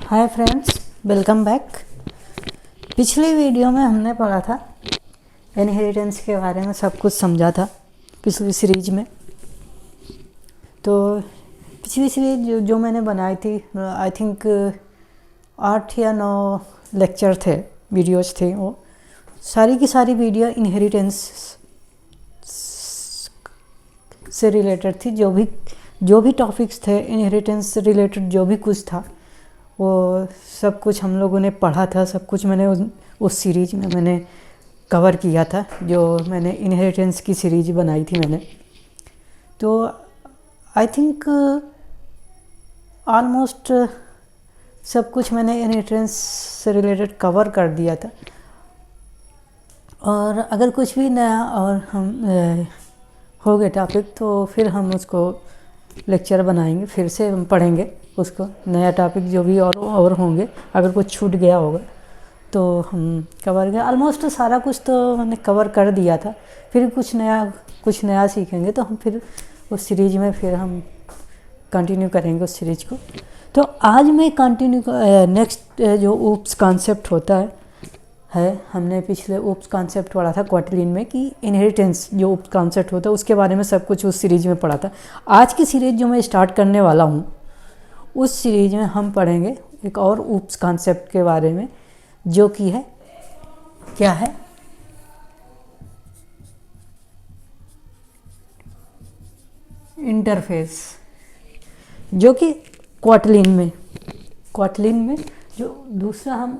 Hi friends, welcome back. पिछली video में हमने पढ़ा था इनहेरिटेंस के बारे में, सब कुछ समझा था पिछली सीरीज में। तो पिछली सीरीज जो मैंने बनाई थी, आई थिंक 8 या 9 लेक्चर थे, वीडियोस थे। वो सारी की सारी वीडियो इनहेरिटेंस से रिलेटेड थी। जो भी टॉपिक्स थे इनहेरिटेंस से रिलेटेड, जो भी कुछ था वो सब कुछ हम लोगों ने पढ़ा था। सब कुछ मैंने उस सीरीज में मैंने कवर किया था, जो मैंने इनहेरिटेंस की सीरीज बनाई थी मैंने। तो आई थिंक ऑलमोस्ट सब कुछ मैंने इनहेरिटेंस से रिलेटेड कवर कर दिया था। और अगर कुछ भी नया और हम हो गए टॉपिक, तो फिर हम उसको लेक्चर बनाएंगे, फिर से हम पढ़ेंगे उसको, नया टॉपिक जो भी और होंगे। अगर कुछ छूट गया होगा तो हम कवर किया। ऑलमोस्ट सारा कुछ तो मैंने कवर कर दिया था। फिर कुछ नया सीखेंगे तो हम फिर उस सीरीज में फिर हम कंटिन्यू करेंगे उस सीरीज को। तो आज मैं कंटिन्यू नेक्स्ट जो ऊप्स कॉन्सेप्ट होता है, हमने पिछले ऊप्स कॉन्सेप्ट पढ़ा था क्वार्टरलीन में कि इनहेरिटेंस जो ऊप्स कॉन्सेप्ट होता है उसके बारे में सब कुछ उस सीरीज में पढ़ा था। आज की सीरीज जो मैं स्टार्ट करने वाला हूँ, उस सीरीज में हम पढ़ेंगे एक और ऊप्स कॉन्सेप्ट के बारे में, जो कि है क्या है, इंटरफेस। जो कि क्वार्टरलीन में जो दूसरा हम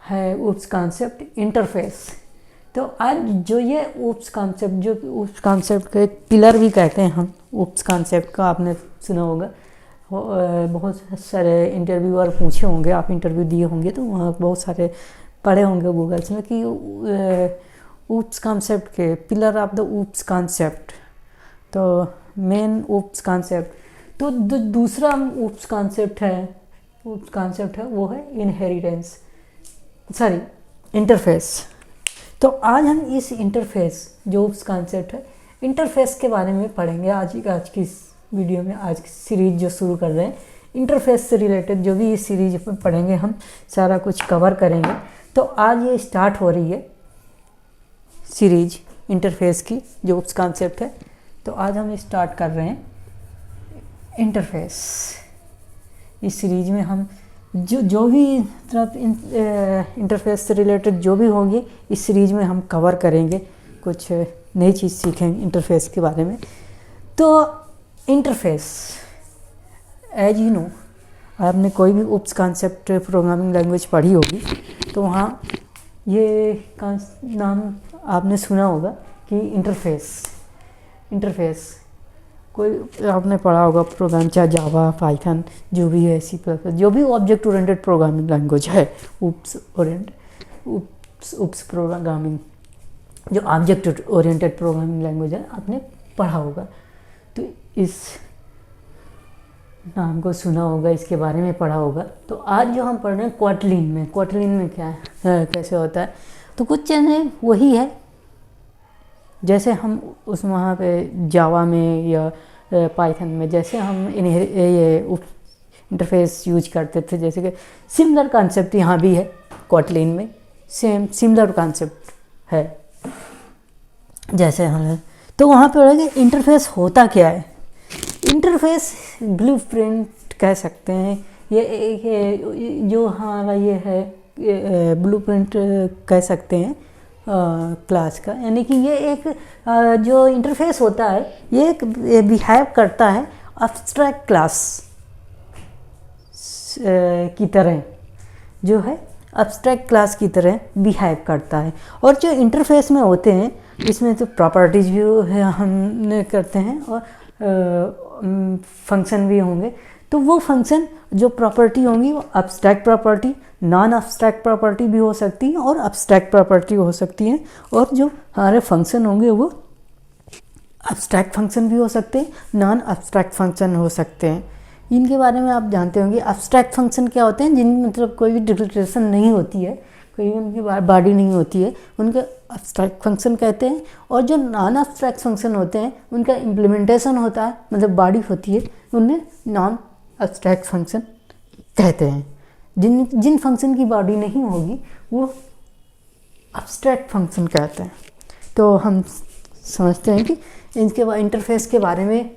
है ऊप्स कॉन्सेप्ट इंटरफेस। तो आज जो ये ऊप्स कॉन्सेप्ट, जो ऊप्स कॉन्सेप्ट का एक पिलर भी कहते हैं हम, ऊप्स कॉन्सेप्ट का आपने सुना होगा। बहुत सारे इंटरव्यूअर पूछे होंगे, आप इंटरव्यू दिए होंगे तो वहाँ बहुत सारे पढ़े होंगे गूगल्स में कि ऊप्स कॉन्सेप्ट के pillar of the oops concept. तो मेन ऊप्स कॉन्सेप्ट। तो दूसरा ऊप्स कॉन्सेप्ट है वो है इनहेरिटेंस, सॉरी इंटरफेस। तो आज हम इस इंटरफेस जो ऊप्स कॉन्सेप्ट है, इंटरफेस के बारे में पढ़ेंगे। आज की इस वीडियो में, आज की सीरीज जो शुरू कर रहे हैं, इंटरफेस से रिलेटेड जो भी इस सीरीज में पढ़ेंगे हम सारा कुछ कवर करेंगे। तो आज ये स्टार्ट हो रही है सीरीज इंटरफेस की, जो ऊप्स कॉन्सेप्ट है। तो आज हम स्टार्ट कर रहे हैं इंटरफेस। इस सीरीज में हम जो भी इंटरफेस से रिलेटेड जो भी होंगे, इस सीरीज में हम कवर करेंगे, कुछ नई चीज़ सीखेंगे इंटरफेस के बारे में। तो इंटरफेस, एज यू नो, आपने कोई भी ऊप्स कॉन्सेप्ट प्रोग्रामिंग लैंग्वेज पढ़ी होगी तो वहाँ ये नाम आपने सुना होगा कि इंटरफेस कोई आपने पढ़ा होगा प्रोग्राम, चाहे जावा, पाइथन, जो भी है, सी प्लस प्लस, जो भी ऑब्जेक्ट ओरिएंटेड प्रोग्रामिंग लैंग्वेज है, ऊप्स प्रोग्रामिंग जो ऑब्जेक्ट ओरिएंटेड प्रोग्रामिंग लैंग्वेज है, आपने पढ़ा होगा। तो इस नाम को सुना होगा, इसके बारे में पढ़ा होगा। तो आज जो हम पढ़ रहे हैं क्वार्टरलीन में क्या है, कैसे होता है, तो कुछ चीज़ें वही है जैसे हम उस वहाँ पे जावा में या पाइथन में जैसे हम ये इंटरफेस यूज करते थे, जैसे कि सिमिलर कॉन्सेप्ट यहाँ भी है क्वार्टरलीन में, सिमिलर कॉन्सेप्ट है जैसे हम। तो वहाँ पे पढ़ेंगे इंटरफेस होता क्या है। इंटरफेस ब्लूप्रिंट कह सकते हैं, ये एक जो हमारा ये है ब्लूप्रिंट कह सकते हैं क्लास का। यानी कि ये एक जो इंटरफेस होता है, ये एक बिहेव करता है एब्स्ट्रैक्ट क्लास की तरह, जो है एब्स्ट्रैक्ट क्लास की तरह बिहेव करता है। और जो इंटरफेस में होते हैं, इसमें तो प्रॉपर्टीज भी हम करते हैं और फंक्शन भी होंगे। तो वो फंक्शन जो प्रॉपर्टी होंगी वो abstract property, non abstract property भी हो सकती है और एब्स्ट्रैक्ट प्रॉपर्टी हो सकती है। और जो हमारे फंक्शन होंगे वो एब्स्ट्रैक्ट फंक्शन भी हो सकते हैं, नॉन एब्स्ट्रैक्ट फंक्शन हो सकते हैं। इनके बारे में आप जानते होंगे। एब्स्ट्रैक्ट फंक्शन क्या होते हैं, जिनमें मतलब कोई भी डिक्लेरेशन नहीं होती है, कोई उनकी बॉडी नहीं होती है, उनके एब्स्ट्रैक्ट फंक्शन कहते हैं। और जो नॉन एब्स्ट्रैक्ट फंक्शन होते हैं, उनका इम्प्लीमेंटेशन होता है, मतलब बॉडी होती है, उन्हें नॉन एब्स्ट्रैक्ट फंक्शन कहते हैं। जिन फंक्शन की बॉडी नहीं होगी वो एब्स्ट्रैक्ट फंक्शन कहते हैं। तो हम समझते हैं कि इनके इंटरफेस के बारे में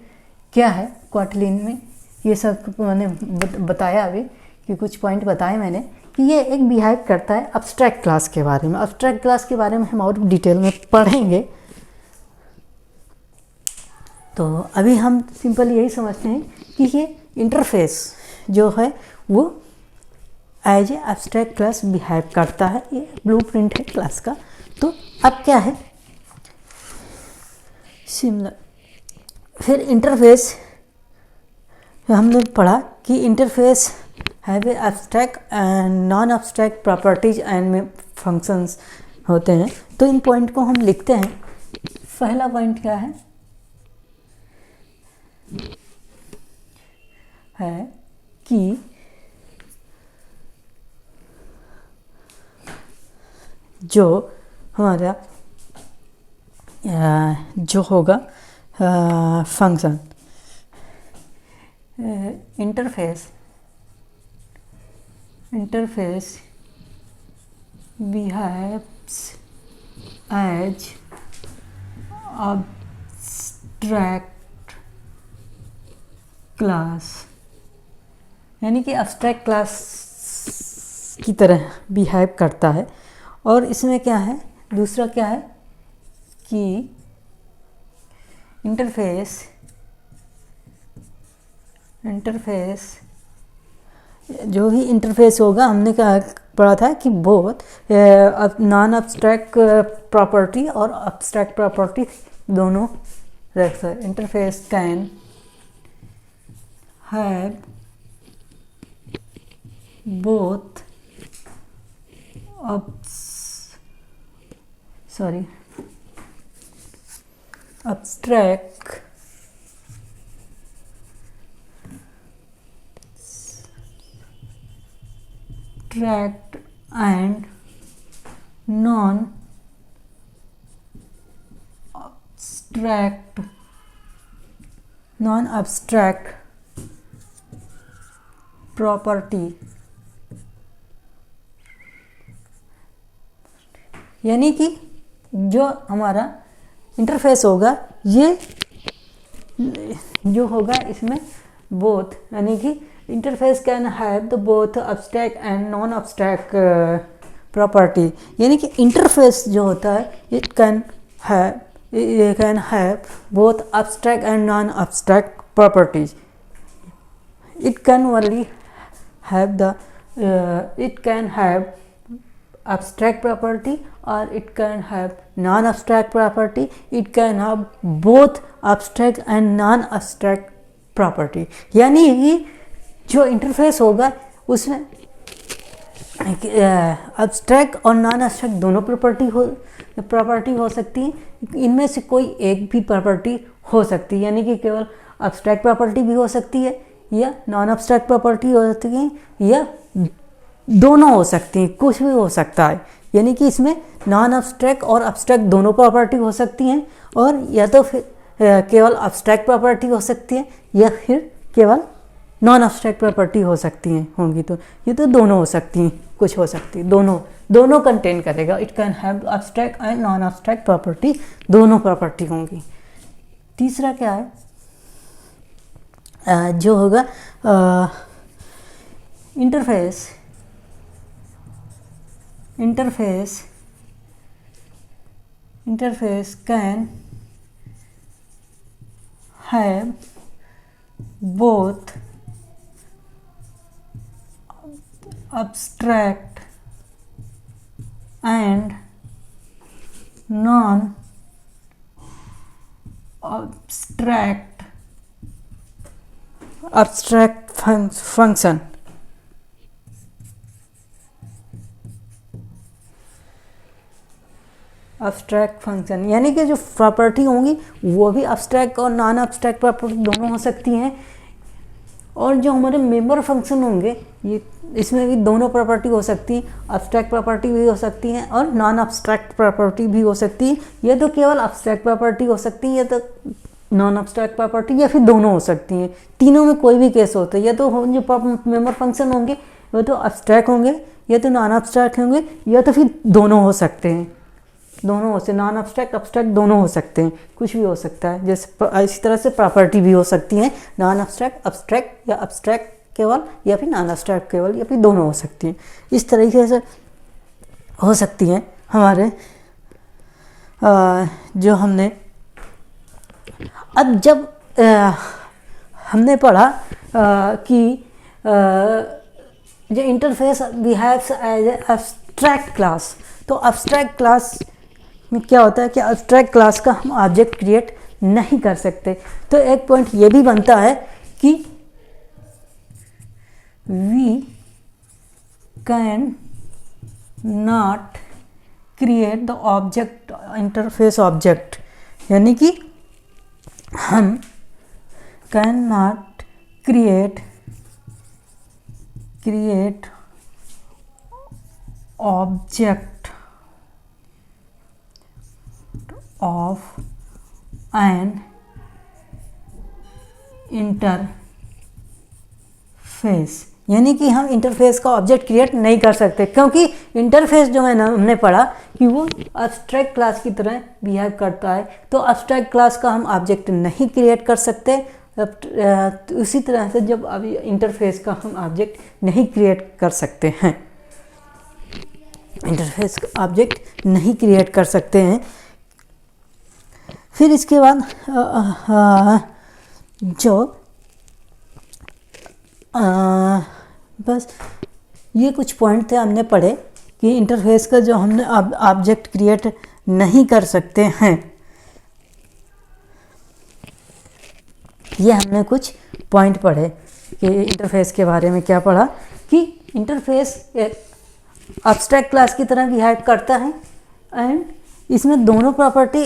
क्या है क्वाटलिन में, ये सब मैंने बताया अभी कि कुछ पॉइंट बताए मैंने कि ये एक बिहेव करता है एब्स्ट्रैक्ट क्लास के बारे में। एब्स्ट्रैक्ट क्लास के बारे में हम और डिटेल में पढ़ेंगे। तो अभी हम सिंपल यही समझते हैं कि ये इंटरफेस जो है वो as a abstract class behave करता है। ये ब्लूप्रिंट है क्लास का। तो अब क्या है सिमिलर, फिर इंटरफेस हमने पढ़ा कि interface have a abstract and non abstract properties and functions होते हैं। तो इन पॉइंट को हम लिखते हैं। पहला पॉइंट क्या है कि जो हमारा जो होगा function interface behaves as abstract class, यानी कि एब्स्ट्रैक्ट क्लास की तरह बिहेव करता है। और इसमें क्या है, दूसरा क्या है कि इंटरफेस जो भी इंटरफेस होगा, हमने कहा पढ़ा था कि बोथ नॉन एब्स्ट्रैक्ट प्रॉपर्टी और एब्स्ट्रैक्ट प्रॉपर्टी दोनों रहता है। Interface can have both abstract and non-abstract property. यानी कि जो हमारा इंटरफेस होगा, ये जो होगा इसमें बोथ, यानी कि interface can have the both abstract and non abstract property. यानी कि इंटरफेस जो होता है it can have both abstract and non abstract properties. It can only have it can have abstract property or it can have non-abstract property. It can have both abstract and non-abstract property. यानी कि जो interface होगा उसमें abstract और non-abstract दोनों property हो सकती है। इनमें से कोई एक भी प्रॉपर्टी हो सकती है, यानी कि केवल abstract प्रॉपर्टी भी हो सकती है या नॉन एब्स्ट्रैक्ट प्रॉपर्टी हो सकती है या दोनों हो सकती हैं, कुछ भी हो सकता है। यानी कि इसमें नॉन एब्स्ट्रैक्ट और एब्स्ट्रैक्ट दोनों प्रॉपर्टी हो सकती हैं, और या तो फिर केवल एब्स्ट्रैक्ट प्रॉपर्टी हो सकती है या फिर केवल नॉन एब्स्ट्रैक्ट प्रॉपर्टी हो सकती हैं होंगी। तो ये तो दोनों हो सकती हैं, कुछ हो सकती है, दोनों कंटेन करेगा। It can have abstract and non abstract property, दोनों प्रॉपर्टी होंगी। तीसरा क्या है जो होगा interface can have both abstract and non-abstract function। abstract function यानी कि जो प्रॉपर्टी होंगी वो भी abstract और नॉन abstract प्रॉपर्टी दोनों हो सकती हैं, और जो हमारे मेंबर फंक्शन होंगे ये इसमें भी दोनों प्रॉपर्टी हो सकती है, abstract प्रॉपर्टी भी हो सकती हैं और नॉन abstract प्रॉपर्टी भी हो सकती है। ये तो केवल abstract प्रॉपर्टी हो सकती है, ये तो नॉन एब्स्ट्रैक्ट प्रॉपर्टी या फिर दोनों हो सकती हैं। तीनों में कोई भी केस होता है, या तो जो मेंबर फंक्शन होंगे वो तो एब्स्ट्रैक्ट होंगे, या तो नॉन एब्स्ट्रैक्ट होंगे, या तो फिर दोनों हो सकते हैं। दोनों हो सकते, नॉन एब्स्ट्रैक्ट एब्स्ट्रैक्ट दोनों हो सकते हैं, कुछ भी हो सकता है। जैसे इसी तरह से प्रॉपर्टी भी हो सकती है, नॉन एब्स्ट्रैक्ट एब्स्ट्रैक्ट या एब्स्ट्रैक्ट केवल, या फिर नॉन एब्स्ट्रैक्ट केवल, या फिर दोनों हो सकती हैं। इस तरीके से हो सकती हैं हमारे जो हमने अब जब हमने पढ़ा कि जो interface behaves as abstract class, तो एब्स्ट्रैक्ट क्लास में क्या होता है कि एब्स्ट्रैक्ट क्लास का हम ऑब्जेक्ट क्रिएट नहीं कर सकते। तो एक पॉइंट ये भी बनता है कि we can not create the object interface object, यानी कि हम can not create object of an interface, यानी कि हम इंटरफेस का ऑब्जेक्ट क्रिएट नहीं कर सकते, क्योंकि इंटरफेस जो है ना, हमने पढ़ा कि वो एब्स्ट्रैक्ट क्लास की तरह बिहेव करता है। तो एब्स्ट्रैक्ट क्लास का हम ऑब्जेक्ट नहीं क्रिएट कर सकते। तो उसी तरह से जब अभी इंटरफेस का हम ऑब्जेक्ट नहीं क्रिएट कर सकते हैं, इंटरफेस का ऑब्जेक्ट नहीं क्रिएट कर सकते हैं। फिर इसके बाद जो बस ये कुछ पॉइंट थे हमने पढ़े कि इंटरफेस का जो हमने ऑब्जेक्ट क्रिएट नहीं कर सकते हैं। ये हमने कुछ पॉइंट पढ़े कि इंटरफेस के बारे में क्या पढ़ा कि इंटरफेस एब्स्ट्रैक्ट क्लास की तरह बिहेव करता है, एंड इसमें दोनों property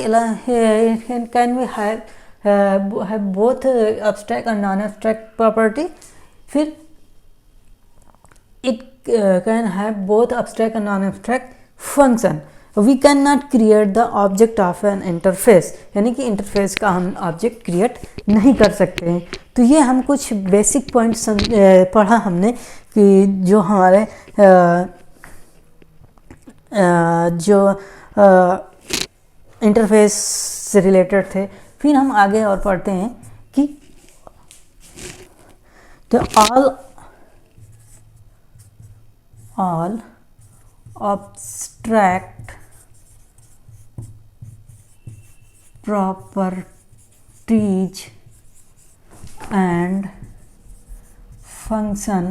can we have both abstract और नॉन एब्स्ट्रैक्ट प्रॉपर्टी। फिर it can have both abstract and non-abstract function. We cannot create the object of an interface, यानी कि इंटरफेस का हम ऑब्जेक्ट क्रिएट नहीं कर सकते हैं। तो ये हम कुछ बेसिक पॉइंट्स पढ़ा हमने कि जो हमारे जो इंटरफेस से रिलेटेड थे। फिर हम आगे और पढ़ते हैं कि तो all abstract properties and function,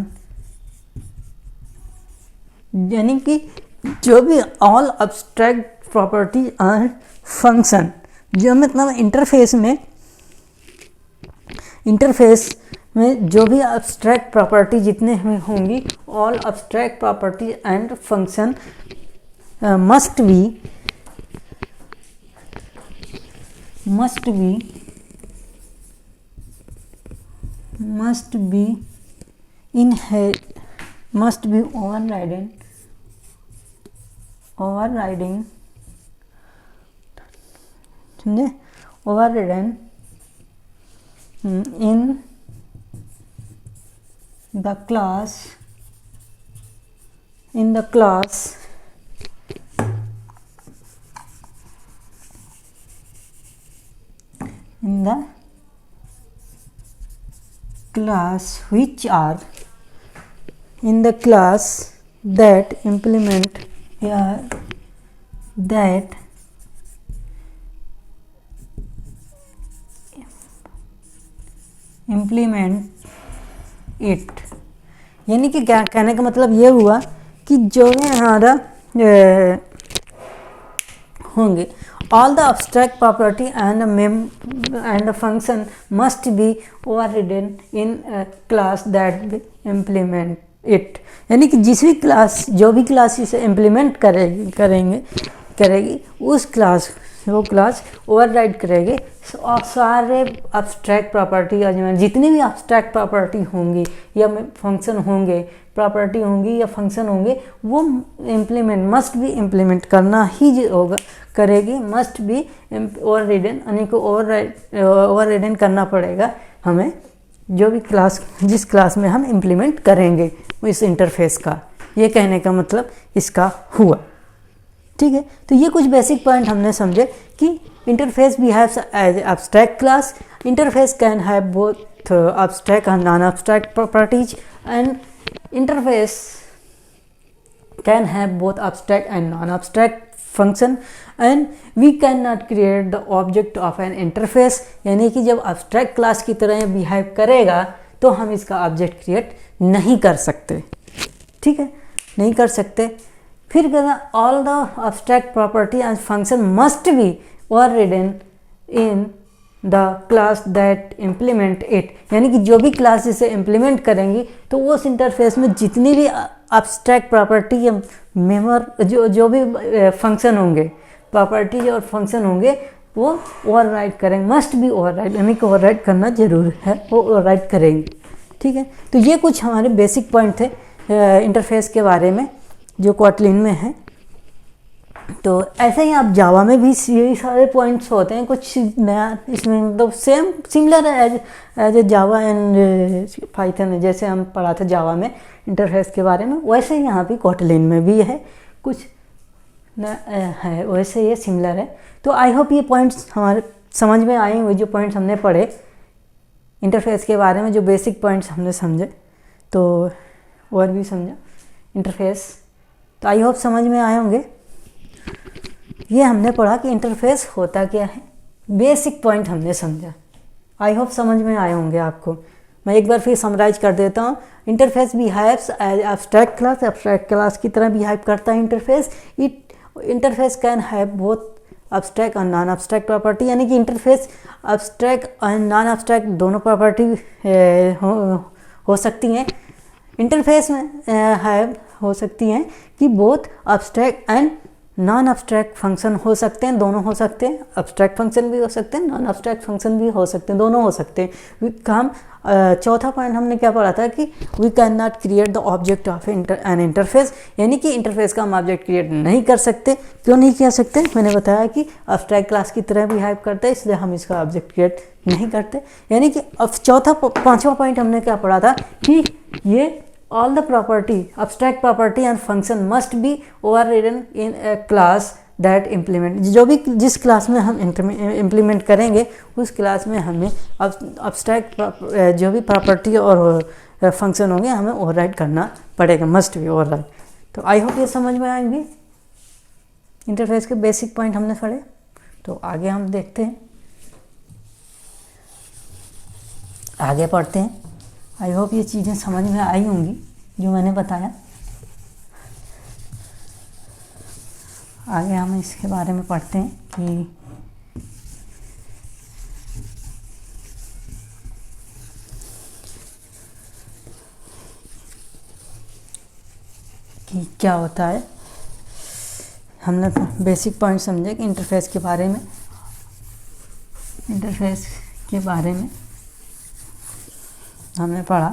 यानी कि जो भी all abstract property and function, जो मतलब इंटरफेस में जो भी एब्स्ट्रैक्ट प्रॉपर्टी जितने होंगी, all abstract property and function must B overridden in the class which are in the class that implement it, यानी कि क्या कहने का मतलब ये हुआ कि जो भी हमारा होंगे all the abstract property and a function must be overridden in a class that implement it, यानी कि जो भी क्लास इसे इम्प्लीमेंट करेगी उस क्लास वो क्लास ओवरराइड करेगी सारे अब्स्ट्रैक्ट प्रॉपर्टी या जितनी भी अब्स्ट्रैक्ट प्रॉपर्टी होंगी या फंक्शन होंगे, प्रॉपर्टी होंगी या फंक्शन होंगे, वो इम्प्लीमेंट मस्ट भी इम्प्लीमेंट करना ही होगा, करेगी, मस्ट भी ओवरराइडन, यानी कि ओवरराइडन करना पड़ेगा हमें जो भी क्लास, जिस क्लास में हम इम्प्लीमेंट करेंगे इस इंटरफेस का। ये कहने का मतलब इसका हुआ। ठीक है, तो ये कुछ बेसिक पॉइंट हमने समझे कि interface behaves as abstract class, interface can have both abstract and non abstract properties, and interface can have both abstract and non abstract function, and we can not create the object of an interface, यानी कि जब abstract class की तरह behave करेगा तो हम इसका object create नहीं कर सकते। ठीक है, नहीं कर सकते। फिर कहना all the abstract property and function must be overridden in the class that implement it, यानी कि जो भी क्लास इसे इम्प्लीमेंट करेंगी तो उस इंटरफेस में जितनी भी एब्स्ट्रैक्ट प्रॉपर्टी या जो भी फंक्शन होंगे, प्रॉपर्टी और फंक्शन होंगे, वो ओवरराइड करेंगे, मस्ट बी ओवरराइड, यानी कि ओवरराइड करना जरूर है, वो ओवरराइड करेंगे। ठीक है, तो ये कुछ हमारे बेसिक पॉइंट थे इंटरफेस के बारे में जो कोटलिन में है। तो ऐसे ही आप जावा में भी यही सारे पॉइंट्स होते हैं, कुछ नया इसमें मतलब सेम सिमिलर है as a Java and Python, जैसे हम पढ़ा था जावा में इंटरफेस के बारे में, वैसे ही यहाँ भी कोटलिन में भी है कुछ है, वैसे ये सिमिलर है। तो आई होप ये पॉइंट्स हमारे समझ में आए हुए, जो पॉइंट्स हमने पढ़े इंटरफेस के बारे में, जो बेसिक पॉइंट्स हमने समझे, तो और भी समझा इंटरफेस, तो आई होप समझ में आए होंगे। ये हमने पढ़ा कि इंटरफेस होता क्या है, बेसिक पॉइंट हमने समझा, आई होप समझ में आए होंगे आपको। मैं एक बार फिर समराइज कर देता हूँ। Interface behaves as abstract class, abstract class की तरह बिहेव करता है interface. Interface can have both abstract और नॉन एब्स्ट्रैक्ट प्रॉपर्टी, यानी कि इंटरफेस एब्स्ट्रैक्ट और नॉन एब्स्ट्रैक्ट दोनों प्रॉपर्टी हो सकती हैं। इंटरफेस में हो सकती हैं कि both abstract and non abstract function हो सकते हैं, दोनों हो सकते हैं, एब्स्ट्रैक्ट फंक्शन भी हो सकते हैं, नॉन एब्स्ट्रैक्ट फंक्शन भी हो सकते हैं, दोनों हो सकते हैं। हम चौथा पॉइंट हमने क्या पढ़ा था कि we can not create the object of an interface, यानी कि इंटरफेस का हम ऑब्जेक्ट क्रिएट नहीं कर सकते। क्यों नहीं कर सकते? मैंने बताया कि एब्स्ट्रैक्ट क्लास की तरह बिहेव करते हैं, इसलिए हम इसका ऑब्जेक्ट क्रिएट नहीं करते। यानी कि अब पांचवा पॉइंट हमने क्या पढ़ा था कि ये all the property, abstract property and function must be overridden in a class that implement, जो भी जिस क्लास में हम इम्प्लीमेंट करेंगे उस क्लास में हमें abstract जो भी प्रॉपर्टी और फंक्शन होंगे हमें ओवरराइड करना पड़ेगा, मस्ट भी ओवरराइड। तो आई होप ये समझ में आएंगे इंटरफेस के बेसिक पॉइंट हमने पढ़े। तो आगे हम देखते हैं, आगे पढ़ते हैं। आई होप ये चीज़ें समझ में आई होंगी जो मैंने बताया। आगे हम इसके बारे में पढ़ते हैं कि क्या होता है। हमने बेसिक पॉइंट समझे कि इंटरफेस के बारे में, इंटरफेस के बारे में हमने पढ़ा।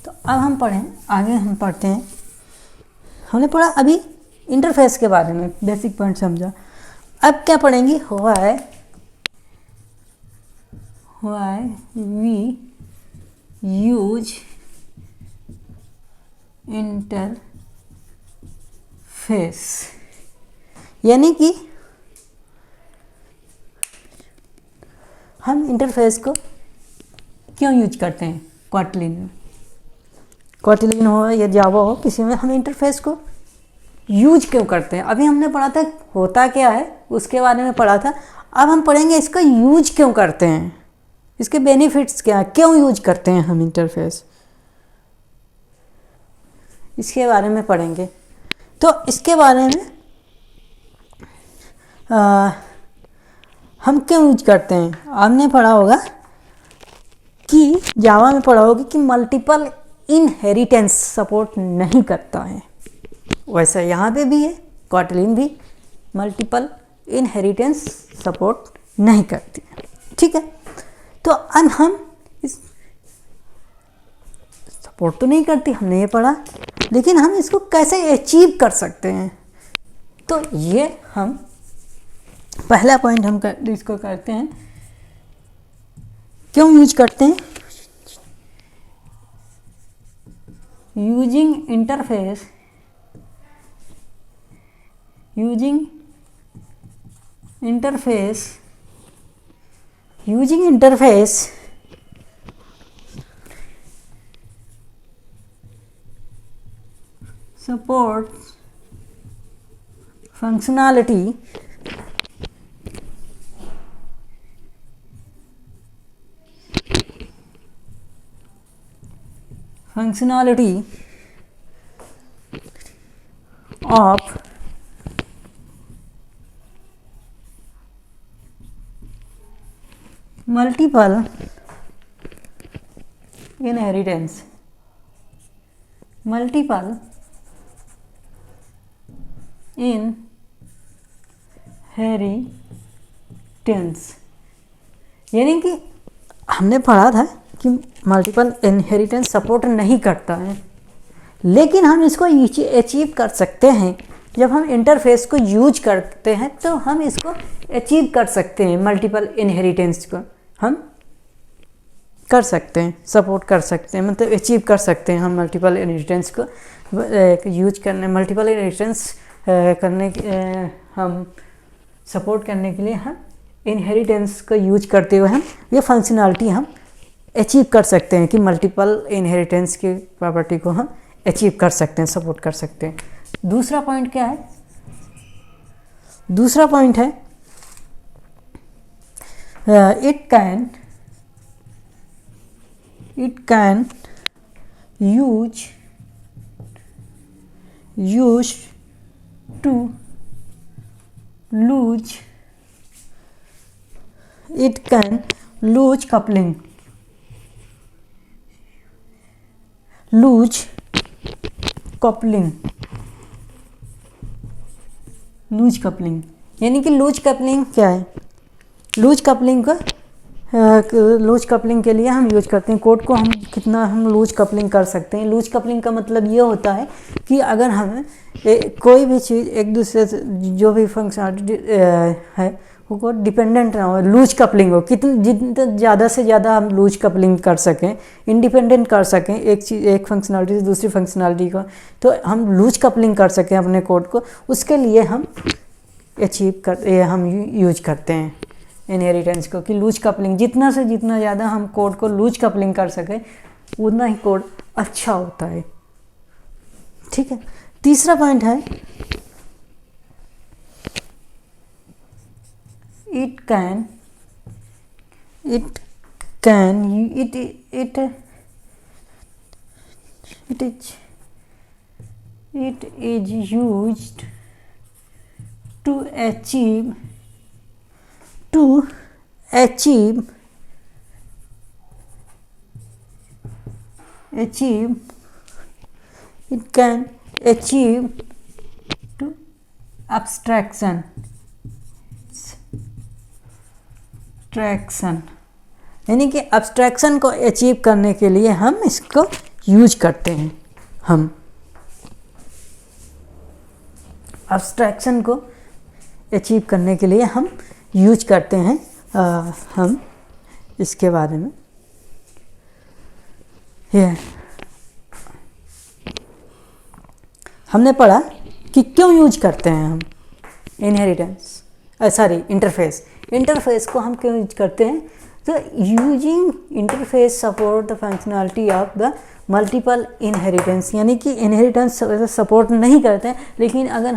तो अब हम आगे हम पढ़ते हैं। हमने पढ़ा अभी इंटरफेस के बारे में, बेसिक पॉइंट समझा। अब क्या पढ़ेंगे? व्हाई वी यूज इंटरफेस, यानी कि हम इंटरफेस को क्यों यूज करते हैं। कोटलिन हो या जावा हो, किसी में हम इंटरफेस को यूज क्यों करते हैं। अभी हमने पढ़ा था होता क्या है, उसके बारे में पढ़ा था। अब हम पढ़ेंगे इसका यूज क्यों करते हैं, इसके बेनिफिट्स क्या है, क्यों यूज करते हैं हम इंटरफेस, इसके बारे में पढ़ेंगे। तो इसके बारे में हम क्यों यूज करते हैं, आपने पढ़ा होगा कि जावा में पढ़ा होगा कि मल्टीपल इनहेरिटेंस सपोर्ट नहीं करता है, वैसा यहाँ पे भी है, कॉटलिन भी मल्टीपल इनहेरिटेंस सपोर्ट नहीं करती है। ठीक है, तो अब हम इस सपोर्ट तो नहीं करती, हमने ये पढ़ा, लेकिन हम इसको कैसे अचीव कर सकते हैं। तो ये हम पहला पॉइंट हम इसको करते हैं, क्यों यूज करते हैं, using interface supports functionality of multiple inheritance यानी कि हमने पढ़ा था कि मल्टीपल इनहेरिटेंस सपोर्ट नहीं करता है, लेकिन हम इसको अचीव कर सकते हैं। जब हम इंटरफेस को यूज करते हैं तो हम इसको अचीव कर सकते हैं, मल्टीपल इनहेरिटेंस को हम कर सकते हैं, सपोर्ट कर सकते हैं, मतलब अचीव कर सकते हैं हम मल्टीपल इनहेरिटेंस को यूज करने, मल्टीपल इनहेरिटेंस करने हम सपोर्ट करने के लिए हम इनहेरिटेंस को यूज करते हुए हम ये फंक्शनैलिटी हम अचीव कर सकते हैं कि मल्टीपल इनहेरिटेंस की प्रॉपर्टी को हम अचीव कर सकते हैं, सपोर्ट कर सकते हैं। दूसरा पॉइंट क्या है, दूसरा पॉइंट है it can use to lose it can lose coupling यानी कि लूज कपलिंग क्या है, लूज कपलिंग के लिए हम यूज करते हैं कोड को, हम कितना हम लूज कपलिंग कर सकते हैं। लूज कपलिंग का मतलब ये होता है कि अगर हमें कोई भी चीज़ एक दूसरे से जो भी फंक्शनलिटी है वो डिपेंडेंट ना हो, लूज कपलिंग हो, जितना ज़्यादा से ज़्यादा हम लूज कपलिंग कर सकें, इंडिपेंडेंट कर सकें एक चीज़, एक फंक्शनलिटी से दूसरी फंक्शनलिटी को, तो हम लूज कपलिंग कर सकें अपने कोड को, उसके लिए हम हम यूज करते हैं इनहेरिटेंस को, कि लूज कपलिंग जितना से जितना ज़्यादा हम कोड को लूज कपलिंग कर सकें उतना ही कोड अच्छा होता है। ठीक है, तीसरा पॉइंट है it is used to achieve it can achieve to abstraction यानी कि abstraction को अचीव करने के लिए हम इसको यूज करते हैं। हम abstraction को अचीव करने के लिए हम यूज करते हैं। हम इसके बारे में हमने पढ़ा कि क्यों यूज करते हैं हम इंटरफेस को हम क्यों यूज करते हैं। तो using interface support the functionality of the multiple inheritance, यानी कि इनहेरिटेंस सपोर्ट नहीं करते हैं, लेकिन अगर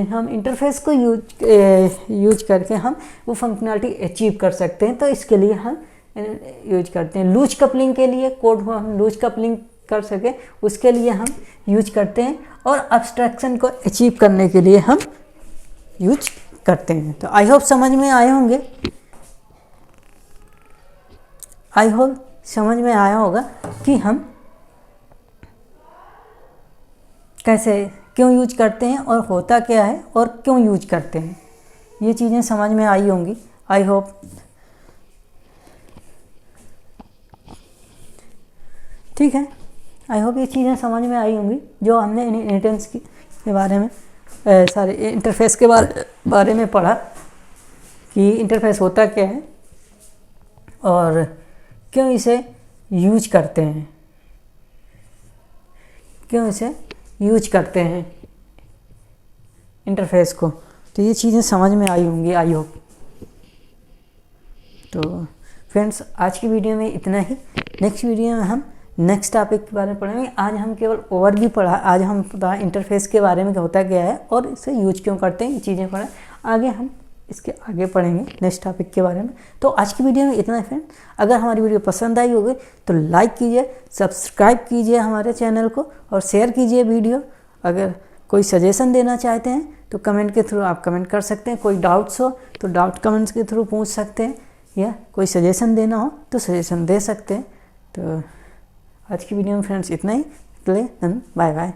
हम इंटरफेस को यूज करके हम वो फंक्शनैलिटी अचीव कर सकते हैं, तो इसके लिए हम यूज करते हैं। लूज कपलिंग के लिए कोड को हम लूज कपलिंग कर सके उसके लिए हम यूज करते हैं, और अब्स्ट्रैक्शन को अचीव करने के लिए हम यूज करते हैं। तो आई होप समझ में आए होंगे, आई होप समझ में आया होगा कि हम कैसे क्यों यूज करते हैं और होता क्या है और क्यों यूज करते हैं, ये चीज़ें समझ में आई होंगी। आई होप, ठीक है, आई होप ये चीज़ें समझ में आई होंगी जो हमने इनहेरिटेंस के बारे में सारे इंटरफेस के बारे में पढ़ा कि इंटरफेस होता क्या है और क्यों इसे यूज करते हैं, क्यों इसे यूज करते हैं इंटरफेस को। तो ये चीज़ें समझ में आई होंगी आई होप। तो फ्रेंड्स, आज की वीडियो में इतना ही। नेक्स्ट वीडियो में हम नेक्स्ट टॉपिक के बारे में पढ़ेंगे। आज हम केवल ओवरव्यू पढ़ा, आज हम पता इंटरफेस के बारे में होता क्या है और इसे यूज क्यों करते हैं, ये चीज़ें पढ़ा। आगे हम इसके आगे पढ़ेंगे नेक्स्ट टॉपिक के बारे में। तो आज की वीडियो में इतना है फ्रेंड। अगर हमारी वीडियो पसंद आई होगी तो लाइक कीजिए, सब्सक्राइब कीजिए हमारे चैनल को और शेयर कीजिए वीडियो। अगर कोई सजेशन देना चाहते हैं तो कमेंट के थ्रू आप कमेंट कर सकते हैं। कोई डाउट्स हो तो डाउट कमेंट्स के थ्रू पूछ सकते हैं, या कोई सजेशन देना हो तो सजेशन दे सकते हैं। तो आज की वीडियो में फ्रेंड्स इतना ही। Bye bye.